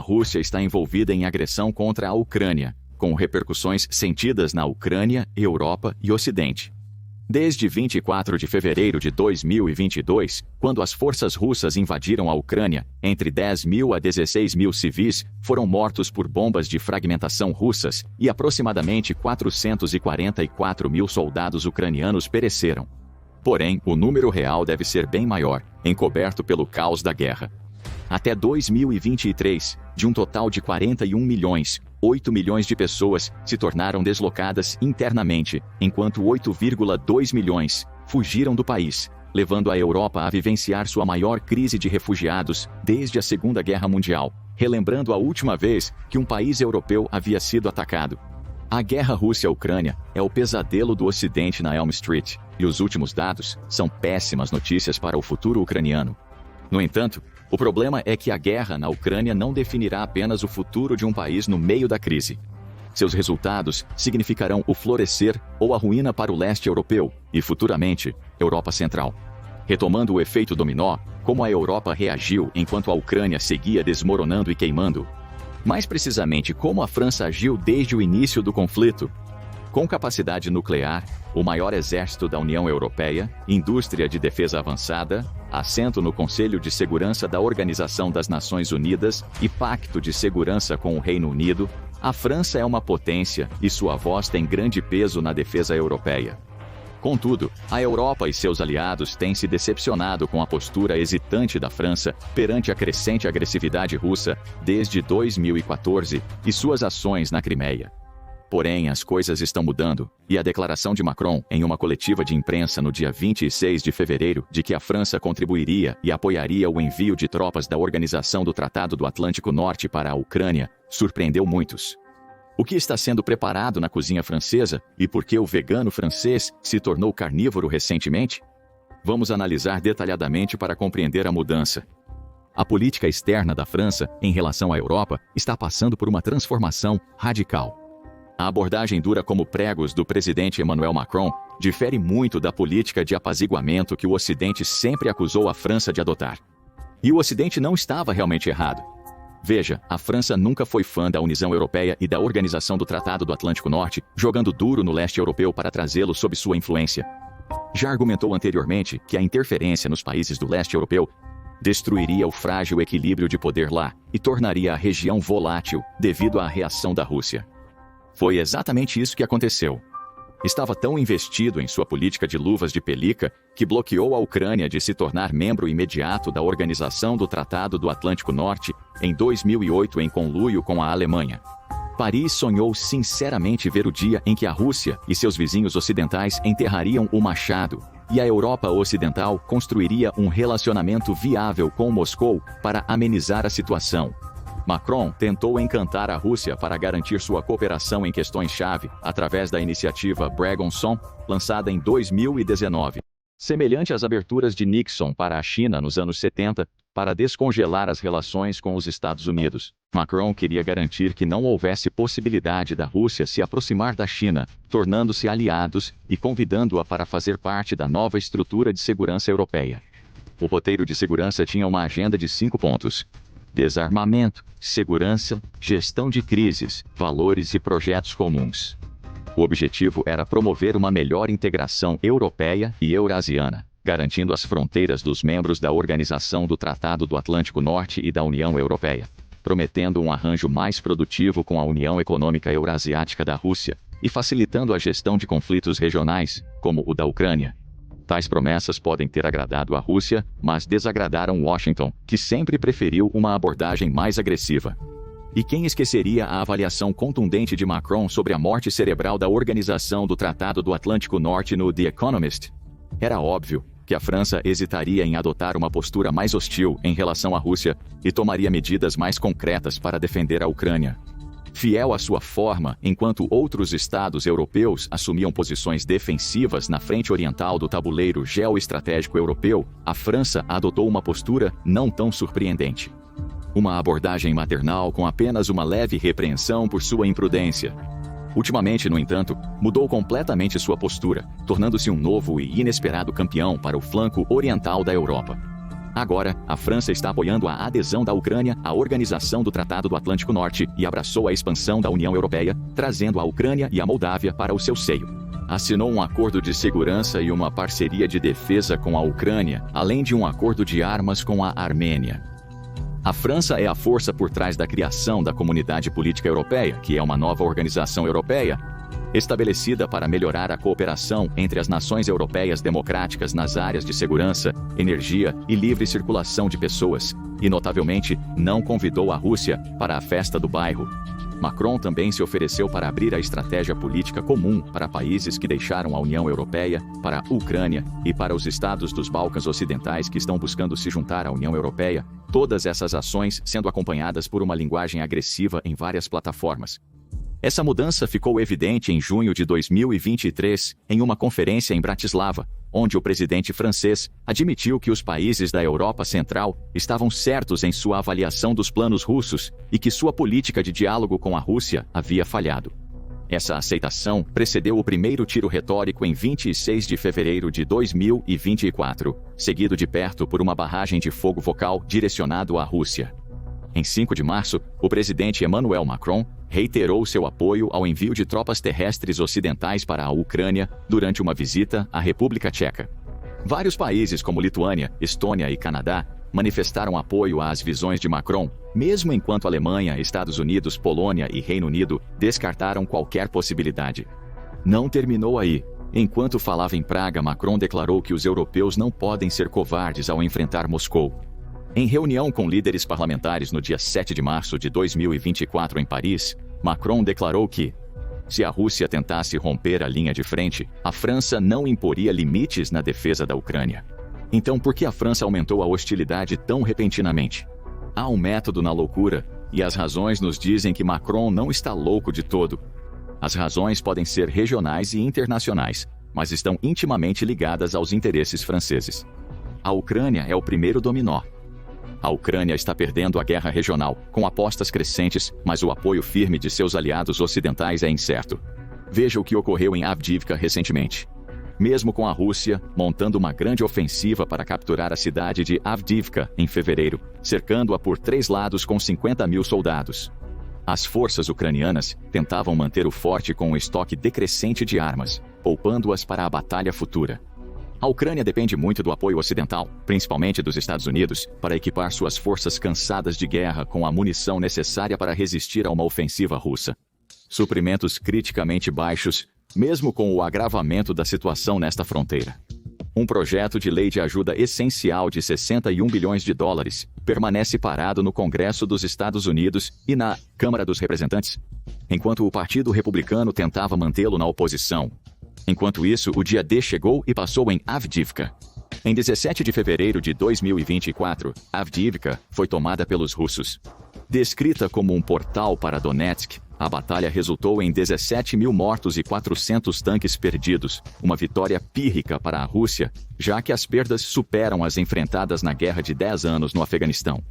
Rússia está envolvida em agressão contra a Ucrânia, com repercussões sentidas na Ucrânia, Europa e Ocidente. Desde 24 de fevereiro de 2022, quando as forças russas invadiram a Ucrânia, entre 10 mil a 16 mil civis foram mortos por bombas de fragmentação russas e aproximadamente 444 mil soldados ucranianos pereceram. Porém, o número real deve ser bem maior, encoberto pelo caos da guerra. Até 2023, de um total de 41 milhões, 8 milhões de pessoas se tornaram deslocadas internamente, enquanto 8,2 milhões fugiram do país, levando a Europa a vivenciar sua maior crise de refugiados desde a Segunda Guerra Mundial, relembrando a última vez que um país europeu havia sido atacado. A guerra Rússia-Ucrânia é o pesadelo do Ocidente na Elm Street, e os últimos dados são péssimas notícias para o futuro ucraniano. No entanto, o problema é que a guerra na Ucrânia não definirá apenas o futuro de um país no meio da crise. Seus resultados significarão o florescer ou a ruína para o leste europeu e, futuramente, Europa Central. Retomando o efeito dominó, como a Europa reagiu enquanto a Ucrânia seguia desmoronando e queimando. Mais precisamente, como a França agiu desde o início do conflito. Com capacidade nuclear, o maior exército da União Europeia, indústria de defesa avançada, assento no Conselho de Segurança da Organização das Nações Unidas e pacto de segurança com o Reino Unido, a França é uma potência e sua voz tem grande peso na defesa europeia. Contudo, a Europa e seus aliados têm se decepcionado com a postura hesitante da França perante a crescente agressividade russa desde 2014 e suas ações na Crimeia. Porém, as coisas estão mudando, e a declaração de Macron, em uma coletiva de imprensa no dia 26 de fevereiro, de que a França contribuiria e apoiaria o envio de tropas da Organização do Tratado do Atlântico Norte para a Ucrânia, surpreendeu muitos. O que está sendo preparado na cozinha francesa e por que o vegano francês se tornou carnívoro recentemente? Vamos analisar detalhadamente para compreender a mudança. A política externa da França, em relação à Europa, está passando por uma transformação radical. A abordagem dura como pregos do presidente Emmanuel Macron difere muito da política de apaziguamento que o Ocidente sempre acusou a França de adotar. E o Ocidente não estava realmente errado. Veja, a França nunca foi fã da União Europeia e da Organização do Tratado do Atlântico Norte, jogando duro no leste europeu para trazê-lo sob sua influência. Já argumentou anteriormente que a interferência nos países do leste europeu destruiria o frágil equilíbrio de poder lá e tornaria a região volátil devido à reação da Rússia. Foi exatamente isso que aconteceu. Estava tão investido em sua política de luvas de pelica que bloqueou a Ucrânia de se tornar membro imediato da Organização do Tratado do Atlântico Norte em 2008 em conluio com a Alemanha. Paris sonhou sinceramente ver o dia em que a Rússia e seus vizinhos ocidentais enterrariam o machado, e a Europa Ocidental construiria um relacionamento viável com Moscou para amenizar a situação. Macron tentou encantar a Rússia para garantir sua cooperação em questões-chave através da iniciativa Brégançon, lançada em 2019. Semelhante às aberturas de Nixon para a China nos anos 70, para descongelar as relações com os Estados Unidos, Macron queria garantir que não houvesse possibilidade da Rússia se aproximar da China, tornando-se aliados e convidando-a para fazer parte da nova estrutura de segurança europeia. O roteiro de segurança tinha uma agenda de 5 pontos. Desarmamento, segurança, gestão de crises, valores e projetos comuns. O objetivo era promover uma melhor integração europeia e eurasiana, garantindo as fronteiras dos membros da Organização do Tratado do Atlântico Norte e da União Europeia, prometendo um arranjo mais produtivo com a União Econômica Eurasiática da Rússia e facilitando a gestão de conflitos regionais, como o da Ucrânia. Tais promessas podem ter agradado a Rússia, mas desagradaram Washington, que sempre preferiu uma abordagem mais agressiva. E quem esqueceria a avaliação contundente de Macron sobre a morte cerebral da Organização do Tratado do Atlântico Norte no The Economist? Era óbvio que a França hesitaria em adotar uma postura mais hostil em relação à Rússia e tomaria medidas mais concretas para defender a Ucrânia. Fiel à sua forma, enquanto outros estados europeus assumiam posições defensivas na frente oriental do tabuleiro geoestratégico europeu, a França adotou uma postura não tão surpreendente. Uma abordagem maternal com apenas uma leve repreensão por sua imprudência. Ultimamente, no entanto, mudou completamente sua postura, tornando-se um novo e inesperado campeão para o flanco oriental da Europa. Agora, a França está apoiando a adesão da Ucrânia à Organização do Tratado do Atlântico Norte e abraçou a expansão da União Europeia, trazendo a Ucrânia e a Moldávia para o seu seio. Assinou um acordo de segurança e uma parceria de defesa com a Ucrânia, além de um acordo de armas com a Armênia. A França é a força por trás da criação da Comunidade Política Europeia, que é uma nova organização europeia, estabelecida para melhorar a cooperação entre as nações europeias democráticas nas áreas de segurança, energia e livre circulação de pessoas, e notavelmente não convidou a Rússia para a festa do bairro. Macron também se ofereceu para abrir a estratégia política comum para países que deixaram a União Europeia, para a Ucrânia e para os estados dos Balcãs Ocidentais que estão buscando se juntar à União Europeia, todas essas ações sendo acompanhadas por uma linguagem agressiva em várias plataformas. Essa mudança ficou evidente em junho de 2023, em uma conferência em Bratislava, onde o presidente francês admitiu que os países da Europa Central estavam certos em sua avaliação dos planos russos e que sua política de diálogo com a Rússia havia falhado. Essa aceitação precedeu o primeiro tiro retórico em 26 de fevereiro de 2024, seguido de perto por uma barragem de fogo vocal direcionado à Rússia. Em 5 de março, o presidente Emmanuel Macron reiterou seu apoio ao envio de tropas terrestres ocidentais para a Ucrânia durante uma visita à República Tcheca. Vários países como Lituânia, Estônia e Canadá manifestaram apoio às visões de Macron, mesmo enquanto Alemanha, Estados Unidos, Polônia e Reino Unido descartaram qualquer possibilidade. Não terminou aí. Enquanto falava em Praga, Macron declarou que os europeus não podem ser covardes ao enfrentar Moscou. Em reunião com líderes parlamentares no dia 7 de março de 2024 em Paris, Macron declarou que, se a Rússia tentasse romper a linha de frente, a França não imporia limites na defesa da Ucrânia. Então, por que a França aumentou a hostilidade tão repentinamente? Há um método na loucura, e as razões nos dizem que Macron não está louco de todo. As razões podem ser regionais e internacionais, mas estão intimamente ligadas aos interesses franceses. A Ucrânia é o primeiro dominó. A Ucrânia está perdendo a guerra regional, com apostas crescentes, mas o apoio firme de seus aliados ocidentais é incerto. Veja o que ocorreu em Avdiivka recentemente. Mesmo com a Rússia montando uma grande ofensiva para capturar a cidade de Avdiivka em fevereiro, cercando-a por 3 lados com 50 mil soldados. As forças ucranianas tentavam manter o forte com um estoque decrescente de armas, poupando-as para a batalha futura. A Ucrânia depende muito do apoio ocidental, principalmente dos Estados Unidos, para equipar suas forças cansadas de guerra com a munição necessária para resistir a uma ofensiva russa. Suprimentos criticamente baixos, mesmo com o agravamento da situação nesta fronteira. Um projeto de lei de ajuda essencial de 61 bilhões de dólares permanece parado no Congresso dos Estados Unidos e na Câmara dos Representantes, enquanto o Partido Republicano tentava mantê-lo na oposição. Enquanto isso, o dia D chegou e passou em Avdiivka. Em 17 de fevereiro de 2024, Avdiivka foi tomada pelos russos. Descrita como um portal para Donetsk, a batalha resultou em 17 mil mortos e 400 tanques perdidos, uma vitória pírrica para a Rússia, já que as perdas superam as enfrentadas na guerra de 10 anos no Afeganistão.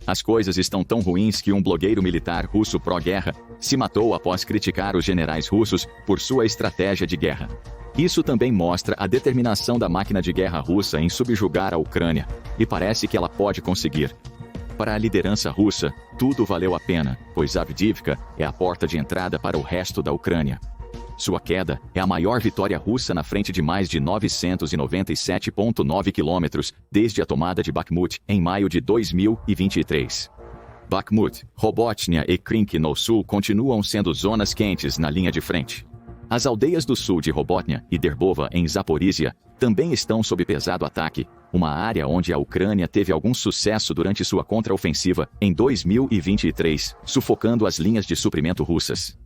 As coisas estão tão ruins que um blogueiro militar russo pró-guerra se matou após criticar os generais russos por sua estratégia de guerra. Isso também mostra a determinação da máquina de guerra russa em subjugar a Ucrânia, e parece que ela pode conseguir. Para a liderança russa, tudo valeu a pena, pois Avdiivka é a porta de entrada para o resto da Ucrânia. Sua queda é a maior vitória russa na frente de mais de 997,9 quilômetros desde a tomada de Bakhmut em maio de 2023. Bakhmut, Robotnia e Krynki no sul continuam sendo zonas quentes na linha de frente. As aldeias do sul de Robotnia e Derbova em Zaporísia também estão sob pesado ataque, uma área onde a Ucrânia teve algum sucesso durante sua contraofensiva em 2023, sufocando as linhas de suprimento russas.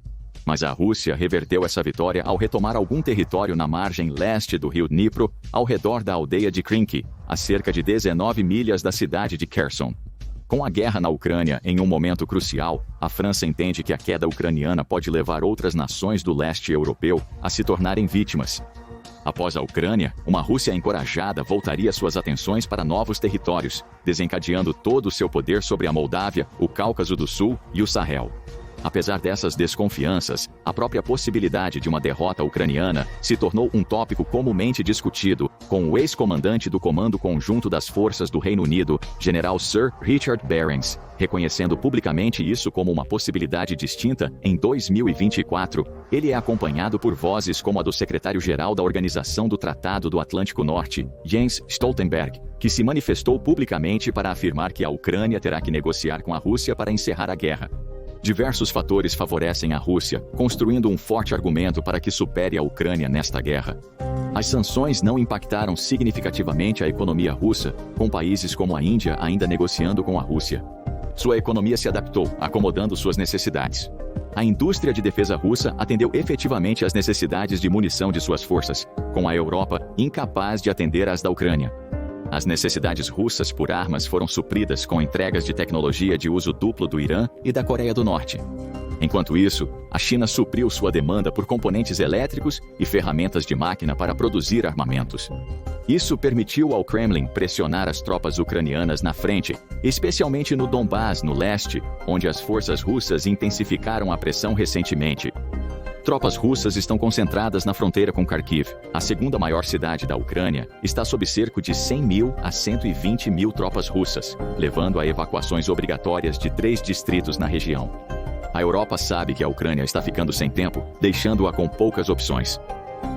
Mas a Rússia reverteu essa vitória ao retomar algum território na margem leste do rio Dnipro, ao redor da aldeia de Krynki, a cerca de 19 milhas da cidade de Kherson. Com a guerra na Ucrânia em um momento crucial, a França entende que a queda ucraniana pode levar outras nações do leste europeu a se tornarem vítimas. Após a Ucrânia, uma Rússia encorajada voltaria suas atenções para novos territórios, desencadeando todo o seu poder sobre a Moldávia, o Cáucaso do Sul e o Sahel. Apesar dessas desconfianças, a própria possibilidade de uma derrota ucraniana se tornou um tópico comumente discutido, com o ex-comandante do Comando Conjunto das Forças do Reino Unido, General Sir Richard Barings, reconhecendo publicamente isso como uma possibilidade distinta. Em 2024, ele é acompanhado por vozes como a do secretário-geral da Organização do Tratado do Atlântico Norte, Jens Stoltenberg, que se manifestou publicamente para afirmar que a Ucrânia terá que negociar com a Rússia para encerrar a guerra. Diversos fatores favorecem a Rússia, construindo um forte argumento para que supere a Ucrânia nesta guerra. As sanções não impactaram significativamente a economia russa, com países como a Índia ainda negociando com a Rússia. Sua economia se adaptou, acomodando suas necessidades. A indústria de defesa russa atendeu efetivamente às necessidades de munição de suas forças, com a Europa incapaz de atender às da Ucrânia. As necessidades russas por armas foram supridas com entregas de tecnologia de uso duplo do Irã e da Coreia do Norte. Enquanto isso, a China supriu sua demanda por componentes elétricos e ferramentas de máquina para produzir armamentos. Isso permitiu ao Kremlin pressionar as tropas ucranianas na frente, especialmente no Donbás, no leste, onde as forças russas intensificaram a pressão recentemente. Tropas russas estão concentradas na fronteira com Kharkiv. A segunda maior cidade da Ucrânia está sob cerco de 100 mil a 120 mil tropas russas, levando a evacuações obrigatórias de 3 distritos na região. A Europa sabe que a Ucrânia está ficando sem tempo, deixando-a com poucas opções.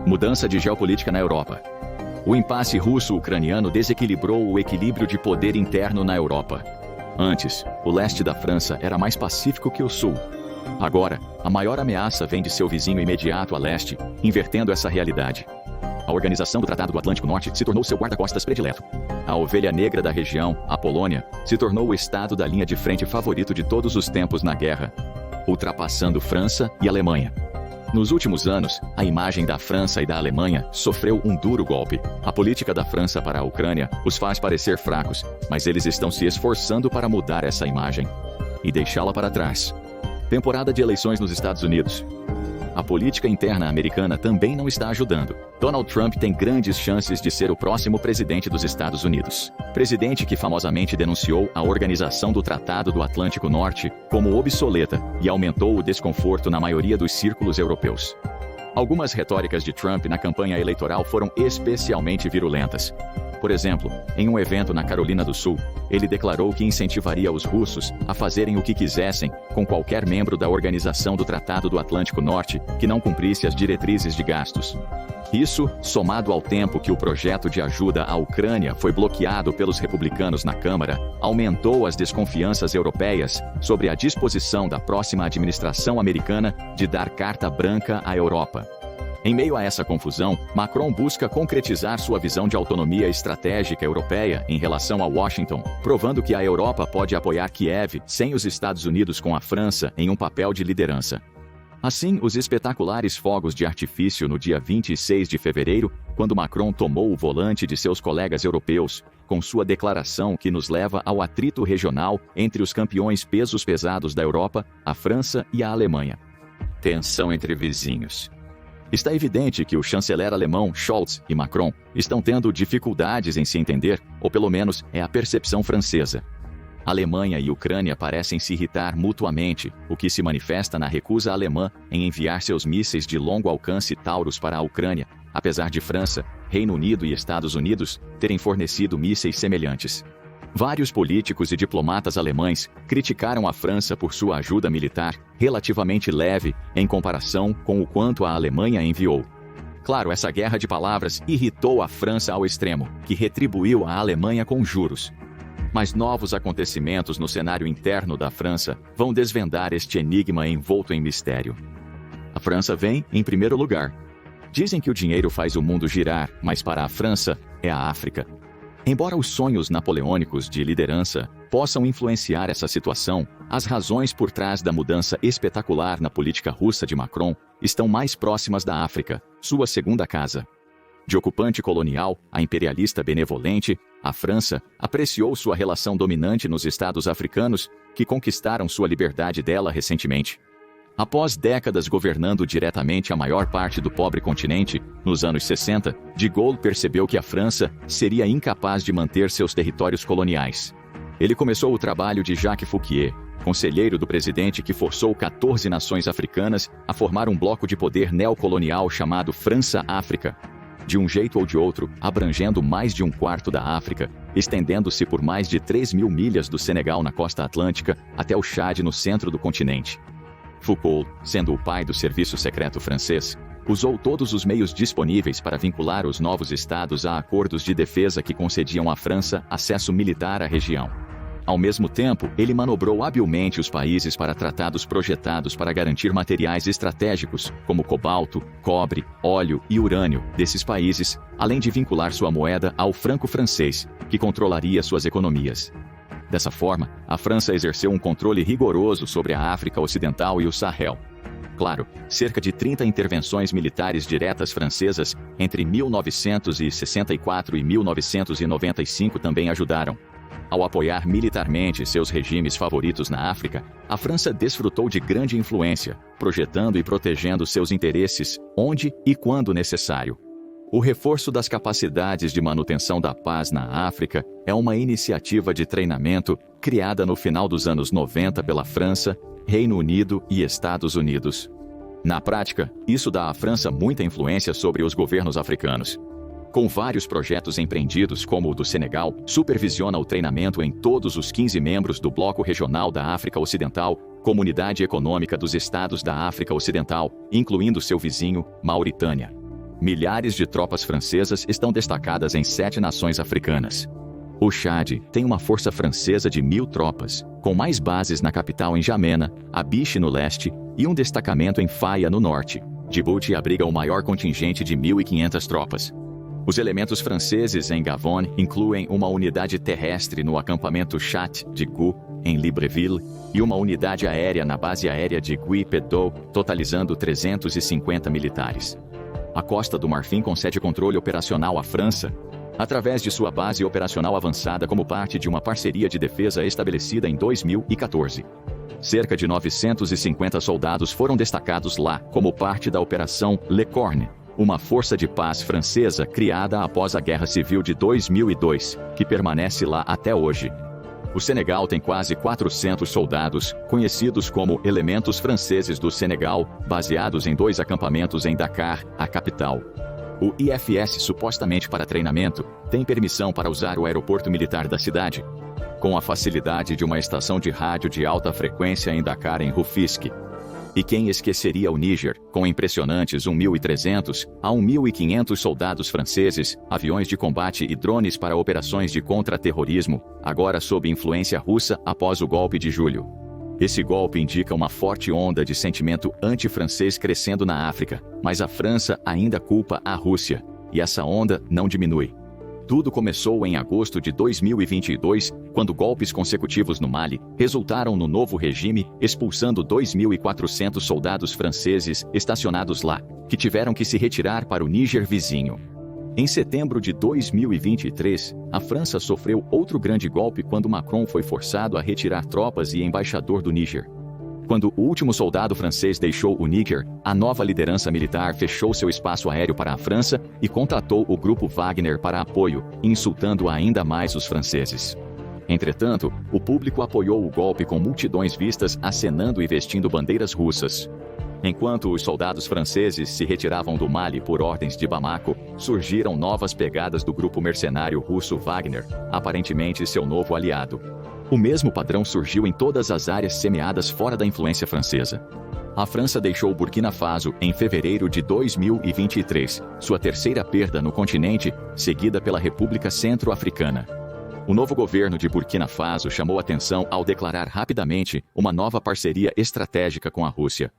Mudança de geopolítica na Europa. O impasse russo-ucraniano desequilibrou o equilíbrio de poder interno na Europa. Antes, o leste da França era mais pacífico que o sul. Agora, a maior ameaça vem de seu vizinho imediato a leste, invertendo essa realidade. A Organização do Tratado do Atlântico Norte se tornou seu guarda-costas predileto. A ovelha negra da região, a Polônia, se tornou o estado da linha de frente favorito de todos os tempos na guerra, ultrapassando França e Alemanha. Nos últimos anos, a imagem da França e da Alemanha sofreu um duro golpe. A política da França para a Ucrânia os faz parecer fracos, mas eles estão se esforçando para mudar essa imagem e deixá-la para trás. Temporada de eleições nos Estados Unidos. A política interna americana também não está ajudando. Donald Trump tem grandes chances de ser o próximo presidente dos Estados Unidos. Presidente que famosamente denunciou a Organização do Tratado do Atlântico Norte como obsoleta e aumentou o desconforto na maioria dos círculos europeus. Algumas retóricas de Trump na campanha eleitoral foram especialmente virulentas. Por exemplo, em um evento na Carolina do Sul, ele declarou que incentivaria os russos a fazerem o que quisessem com qualquer membro da Organização do Tratado do Atlântico Norte que não cumprisse as diretrizes de gastos. Isso, somado ao tempo que o projeto de ajuda à Ucrânia foi bloqueado pelos republicanos na Câmara, aumentou as desconfianças europeias sobre a disposição da próxima administração americana de dar carta branca à Europa. Em meio a essa confusão, Macron busca concretizar sua visão de autonomia estratégica europeia em relação a Washington, provando que a Europa pode apoiar Kiev sem os Estados Unidos com a França em um papel de liderança. Assim, os espetaculares fogos de artifício no dia 26 de fevereiro, quando Macron tomou o volante de seus colegas europeus, com sua declaração que nos leva ao atrito regional entre os campeões pesos pesados da Europa, a França e a Alemanha. Tensão entre vizinhos. Está evidente que o chanceler alemão Scholz e Macron estão tendo dificuldades em se entender, ou pelo menos é a percepção francesa. Alemanha e Ucrânia parecem se irritar mutuamente, o que se manifesta na recusa alemã em enviar seus mísseis de longo alcance Taurus para a Ucrânia, apesar de França, Reino Unido e Estados Unidos terem fornecido mísseis semelhantes. Vários políticos e diplomatas alemães criticaram a França por sua ajuda militar relativamente leve em comparação com o quanto a Alemanha enviou. Claro, essa guerra de palavras irritou a França ao extremo, que retribuiu a Alemanha com juros. Mas novos acontecimentos no cenário interno da França vão desvendar este enigma envolto em mistério. A França vem em primeiro lugar. Dizem que o dinheiro faz o mundo girar, mas para a França é a África. Embora os sonhos napoleônicos de liderança possam influenciar essa situação, as razões por trás da mudança espetacular na política russa de Macron estão mais próximas da África, sua segunda casa. De ocupante colonial a imperialista benevolente, a França apreciou sua relação dominante nos estados africanos, que conquistaram sua liberdade dela recentemente. Após décadas governando diretamente a maior parte do pobre continente, nos anos 60, de Gaulle percebeu que a França seria incapaz de manter seus territórios coloniais. Ele começou o trabalho de Jacques Fourier, conselheiro do presidente que forçou 14 nações africanas a formar um bloco de poder neocolonial chamado França-África. De um jeito ou de outro, abrangendo mais de um quarto da África, estendendo-se por mais de 3.000 milhas do Senegal na costa atlântica até o Chad no centro do continente. Foucault, sendo o pai do serviço secreto francês, usou todos os meios disponíveis para vincular os novos estados a acordos de defesa que concediam à França acesso militar à região. Ao mesmo tempo, ele manobrou habilmente os países para tratados projetados para garantir materiais estratégicos, como cobalto, cobre, óleo e urânio, desses países, além de vincular sua moeda ao franco francês, que controlaria suas economias. Dessa forma, a França exerceu um controle rigoroso sobre a África Ocidental e o Sahel. Claro, cerca de 30 intervenções militares diretas francesas entre 1964 e 1995 também ajudaram. Ao apoiar militarmente seus regimes favoritos na África, a França desfrutou de grande influência, projetando e protegendo seus interesses, onde e quando necessário. O reforço das capacidades de manutenção da paz na África é uma iniciativa de treinamento criada no final dos anos 90 pela França, Reino Unido e Estados Unidos. Na prática, isso dá à França muita influência sobre os governos africanos. Com vários projetos empreendidos, como o do Senegal, supervisiona o treinamento em todos os 15 membros do Bloco Regional da África Ocidental, Comunidade Econômica dos Estados da África Ocidental, incluindo seu vizinho, Mauritânia. Milhares de tropas francesas estão destacadas em 7 nações africanas. O Chad tem uma força francesa de 1.000 tropas, com mais bases na capital em N'Djamena, Abiche no leste e um destacamento em Faia no norte. Djibouti abriga o maior contingente de 1.500 tropas. Os elementos franceses em Gabon incluem uma unidade terrestre no acampamento Chat de Gou, em Libreville, e uma unidade aérea na base aérea de Guy-Pedou, totalizando 350 militares. A Costa do Marfim concede controle operacional à França, através de sua base operacional avançada como parte de uma parceria de defesa estabelecida em 2014. Cerca de 950 soldados foram destacados lá como parte da Operação Le Corne, uma força de paz francesa criada após a Guerra Civil de 2002, que permanece lá até hoje. O Senegal tem quase 400 soldados, conhecidos como Elementos Franceses do Senegal, baseados em 2 acampamentos em Dakar, a capital. O IFS, supostamente para treinamento, tem permissão para usar o aeroporto militar da cidade, com a facilidade de uma estação de rádio de alta frequência em Dakar, em Rufisque. E quem esqueceria o Níger, com impressionantes 1.300 a 1.500 soldados franceses, aviões de combate e drones para operações de contra-terrorismo, agora sob influência russa após o golpe de julho. Esse golpe indica uma forte onda de sentimento anti-francês crescendo na África, mas a França ainda culpa a Rússia, e essa onda não diminui. Tudo começou em agosto de 2022, quando golpes consecutivos no Mali resultaram no novo regime, expulsando 2.400 soldados franceses estacionados lá, que tiveram que se retirar para o Níger vizinho. Em setembro de 2023, a França sofreu outro grande golpe quando Macron foi forçado a retirar tropas e embaixador do Níger. Quando o último soldado francês deixou o Níger, a nova liderança militar fechou seu espaço aéreo para a França e contratou o grupo Wagner para apoio, insultando ainda mais os franceses. Entretanto, o público apoiou o golpe com multidões vistas acenando e vestindo bandeiras russas. Enquanto os soldados franceses se retiravam do Mali por ordens de Bamako, surgiram novas pegadas do grupo mercenário russo Wagner, aparentemente seu novo aliado. O mesmo padrão surgiu em todas as áreas semeadas fora da influência francesa. A França deixou Burkina Faso em fevereiro de 2023, sua terceira perda no continente, seguida pela República Centro-Africana. O novo governo de Burkina Faso chamou atenção ao declarar rapidamente uma nova parceria estratégica com a Rússia.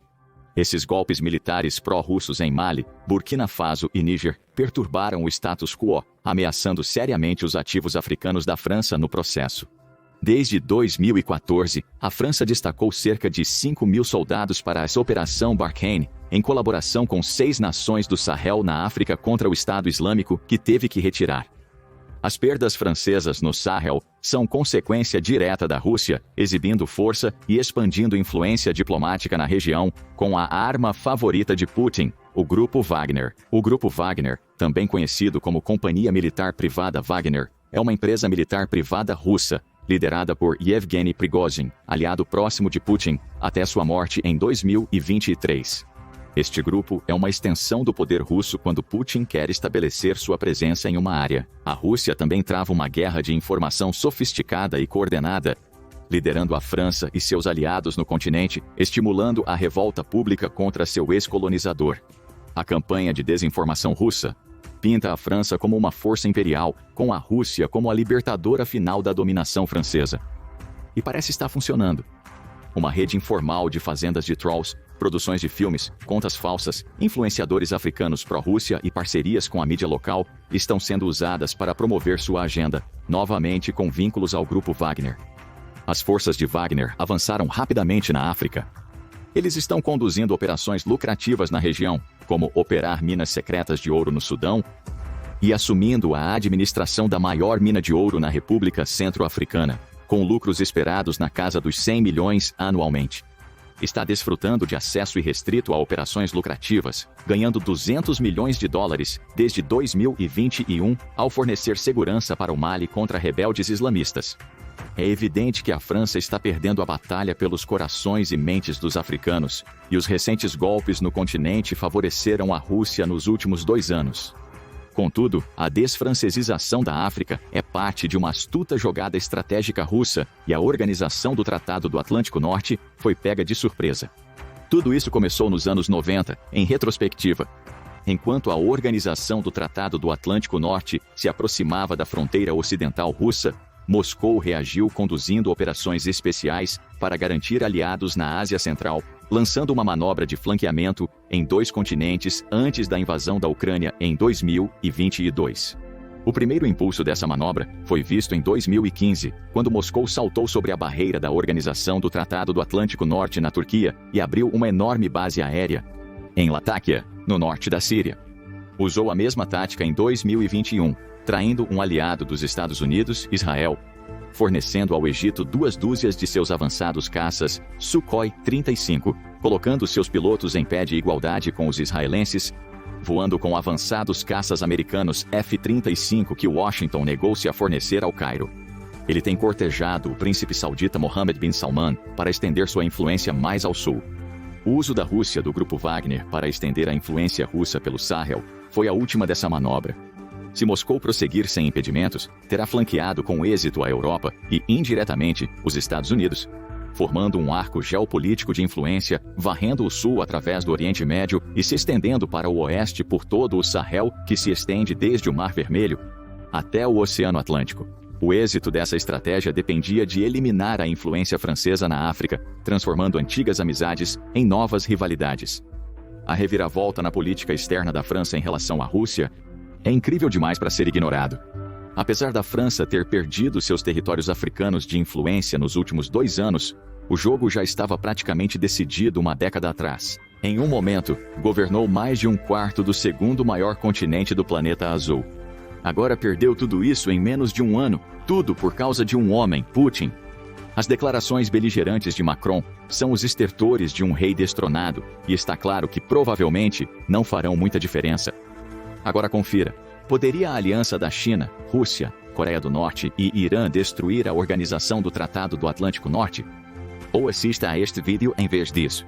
Esses golpes militares pró-russos em Mali, Burkina Faso e Níger perturbaram o status quo, ameaçando seriamente os ativos africanos da França no processo. Desde 2014, a França destacou cerca de 5.000 soldados para a Operação Barkhane, em colaboração com 6 nações do Sahel na África contra o Estado Islâmico, que teve que retirar. As perdas francesas no Sahel são consequência direta da Rússia, exibindo força e expandindo influência diplomática na região, com a arma favorita de Putin, o Grupo Wagner. O Grupo Wagner, também conhecido como Companhia Militar Privada Wagner, é uma empresa militar privada russa, liderada por Yevgeny Prigozhin, aliado próximo de Putin, até sua morte em 2023. Este grupo é uma extensão do poder russo quando Putin quer estabelecer sua presença em uma área. A Rússia também trava uma guerra de informação sofisticada e coordenada, liderando a França e seus aliados no continente, estimulando a revolta pública contra seu ex-colonizador. A campanha de desinformação russa pinta a França como uma força imperial, com a Rússia como a libertadora final da dominação francesa. E parece estar funcionando. Uma rede informal de fazendas de trolls, produções de filmes, contas falsas, influenciadores africanos pró-Rússia e parcerias com a mídia local estão sendo usadas para promover sua agenda, novamente com vínculos ao grupo Wagner. As forças de Wagner avançaram rapidamente na África. Eles estão conduzindo operações lucrativas na região, como operar minas secretas de ouro no Sudão e assumindo a administração da maior mina de ouro na República Centro-Africana, com lucros esperados na casa dos 100 milhões anualmente. Está desfrutando de acesso irrestrito a operações lucrativas, ganhando 200 milhões de dólares desde 2021 ao fornecer segurança para o Mali contra rebeldes islamistas. É evidente que a França está perdendo a batalha pelos corações e mentes dos africanos, e os recentes golpes no continente favoreceram a Rússia nos últimos 2 anos. Contudo, a desfrancesização da África é parte de uma astuta jogada estratégica russa, e a organização do Tratado do Atlântico Norte foi pega de surpresa. Tudo isso começou nos anos 90, em retrospectiva. Enquanto a organização do Tratado do Atlântico Norte se aproximava da fronteira ocidental russa, Moscou reagiu conduzindo operações especiais para garantir aliados na Ásia Central, lançando uma manobra de flanqueamento em 2 continentes antes da invasão da Ucrânia em 2022. O primeiro impulso dessa manobra foi visto em 2015, quando Moscou saltou sobre a barreira da Organização do Tratado do Atlântico Norte na Turquia e abriu uma enorme base aérea em Latáquia, no norte da Síria. Usou a mesma tática em 2021, traindo um aliado dos Estados Unidos, Israel, fornecendo ao Egito 2 dúzias de seus avançados caças Sukhoi 35, colocando seus pilotos em pé de igualdade com os israelenses, voando com avançados caças americanos F-35 que Washington negou-se a fornecer ao Cairo. Ele tem cortejado o príncipe saudita Mohammed bin Salman para estender sua influência mais ao sul. O uso da Rússia do grupo Wagner para estender a influência russa pelo Sahel foi a última dessa manobra. Se Moscou prosseguir sem impedimentos, terá flanqueado com êxito a Europa e, indiretamente, os Estados Unidos, formando um arco geopolítico de influência, varrendo o sul através do Oriente Médio e se estendendo para o oeste por todo o Sahel, que se estende desde o Mar Vermelho até o Oceano Atlântico. O êxito dessa estratégia dependia de eliminar a influência francesa na África, transformando antigas amizades em novas rivalidades. A reviravolta na política externa da França em relação à Rússia é incrível demais para ser ignorado. Apesar da França ter perdido seus territórios africanos de influência nos últimos 2 anos, o jogo já estava praticamente decidido uma década atrás. Em um momento, governou mais de 1/4 do segundo maior continente do planeta azul. Agora perdeu tudo isso em menos de 1 ano, tudo por causa de um homem, Putin. As declarações beligerantes de Macron são os estertores de um rei destronado, e está claro que provavelmente não farão muita diferença. Agora confira. Poderia a aliança da China, Rússia, Coreia do Norte e Irã destruir a organização do Tratado do Atlântico Norte? Ou assista a este vídeo em vez disso.